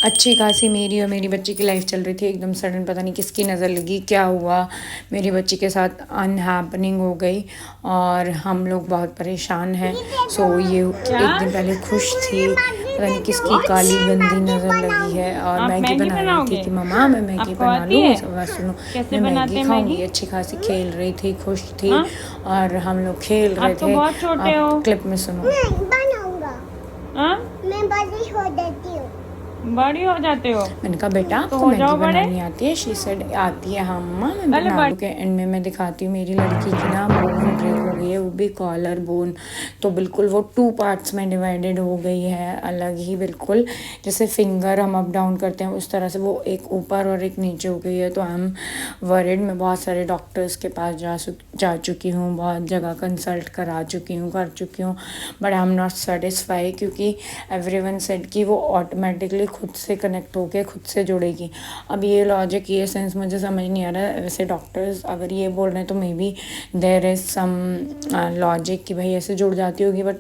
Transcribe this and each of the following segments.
अच्छी खासी मेरी और मेरी बच्ची की लाइफ चल रही थी। एकदम सडन पता नहीं किसकी नज़र लगी, क्या हुआ, मेरी बच्ची के साथ अनहैपनिंग हो गई और हम लोग बहुत परेशान हैं। सो ये एक दिन पहले खुश थी, पता नहीं किसकी काली गंदी नज़र लगी है और आप मैगी मैगी बना रही थी बनाओगे? कि मम्मा मैं मैगी आपको बना आती लूँ। है? बस सुनो, कैसे मैं बनाते मैगी हैं खाऊंगी। मैगी? अच्छी खासी खेल रही थी, खुश थी हाँ? और हम लोग खेल रहे आप तो थे। बहुत छोटे हो। आप क्लिप में सुनो। हाँ? मैं बड़ी हो जाती हूँ। बड़ी हो जाते हो मैंने कहा बेटा तो आपको हो मैगी जाओ बड़े। बनानी आती है? शी सेड आती है हाँ मम्मा मैं पहले बना बड़े। लूँ। के एंड में मैं दिखाती हूँ मेरी लड़की की ना बोन ब्रेक हो गई है, वो भी कॉलर बोन। तो बिल्कुल वो 2 पार्ट्स में डिवाइडेड हो गई है, अलग ही बिल्कुल। जैसे फिंगर हम अप डाउन करते हैं उस तरह से वो एक ऊपर और एक नीचे हो गई है। तो आई एम वरिड। मैं बहुत सारे डॉक्टर्स के पास जा चुकी हूँ, बहुत जगह कंसल्ट कर चुकी हूँ, but I am not satisfy, क्योंकि एवरीवन सेड कि वो ऑटोमेटिकली खुद से कनेक्ट होके खुद से जुड़ेगी। अब ये लॉजिक, ये सेंस मुझे समझ नहीं आ रहा है। वैसे डॉक्टर्स अगर ये बोल रहे हैं तो maybe there is some logic कि भाई ऐसे जुड़ जाती होगी, बट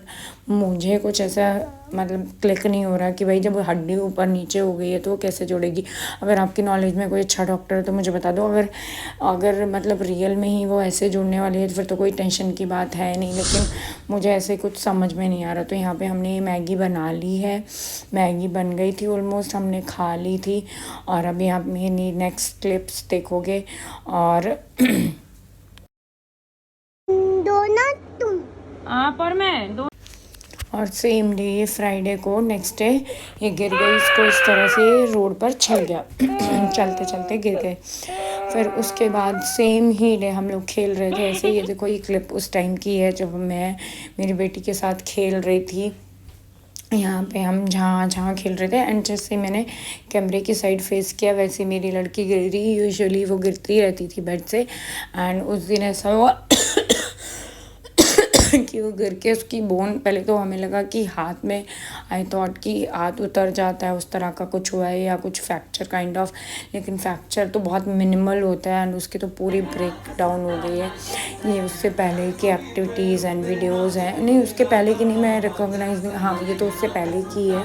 मुझे कुछ ऐसा मतलब क्लिक नहीं हो रहा कि भाई जब हड्डी ऊपर नीचे हो गई है तो वो कैसे जुड़ेगी। अगर आपकी नॉलेज में कोई अच्छा डॉक्टर है तो मुझे बता दो। अगर अगर मतलब रियल में ही वो ऐसे जुड़ने वाली है तो फिर तो कोई टेंशन की बात है नहीं, लेकिन मुझे ऐसे कुछ समझ में नहीं आ रहा। तो यहाँ पे हमने ये मैगी बना ली है, मैगी बन गई थी ऑलमोस्ट, हमने खा ली थी। और अभी आप मेरी नेक्स्ट क्लिप्स देखोगे और दोनों तुम। आप और मैं दो। और सेम डे ये फ्राइडे को नेक्स्ट डे ये गिर गई, इसको इस तरह से रोड पर छिल गया चलते चलते गिर गए। फिर उसके बाद सेम ही डे हम लोग खेल रहे थे ऐसे। ये देखो ये क्लिप उस टाइम की है जब मैं मेरी बेटी के साथ खेल रही थी। यहाँ पे हम जहाँ जहाँ खेल रहे थे एंड जैसे मैंने कैमरे की साइड फेस किया वैसे मेरी लड़की गिर रही। यूजुअली वो गिरती रहती थी बेड से, एंड उस दिन ऐसा हुआ कि वो गिर के उसकी बोन, पहले तो हमें लगा कि हाथ में, आई थॉट कि हाथ उतर जाता है, उस तरह का कुछ हुआ है या कुछ फ्रैक्चर काइंड ऑफ, लेकिन फ्रैक्चर तो बहुत मिनिमल होता है एंड उसकी तो पूरी ब्रेक डाउन हो गई है। ये उससे पहले की एक्टिविटीज़ एंड वीडियोज़ हैं, नहीं उसके पहले की नहीं, मैं रिकॉग्नाइज नहीं, हाँ ये तो उससे पहले की है।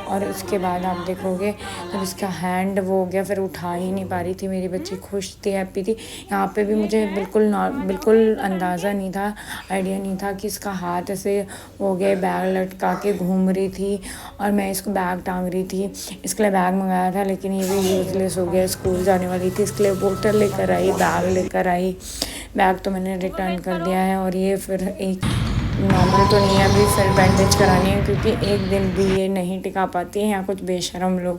और उसके बाद आप देखोगे जब इसका हैंड वो हो गया, फिर उठा ही नहीं पा रही थी मेरी बच्ची, खुश थी, हैप्पी थी। यहाँ पे भी मुझे बिल्कुल अंदाज़ा नहीं था, आइडिया नहीं था कि इसका हाथ ऐसे हो गया, बैग लटका के घूम रही थी और मैं इसको बैग टांग रही थी। इसके लिए बैग मंगाया था लेकिन ये भी यूजलेस हो गया। स्कूल जाने वाली थी, इसके लिए बोतल लेकर आई, बैग लेकर आई। बैग तो मैंने रिटर्न कर दिया है और ये फिर एक नॉर्मल तो नहीं है, अभी फिर बैंडेज करानी है क्योंकि एक दिन भी ये नहीं टिका पाती है। यहाँ कुछ बेशरम लोग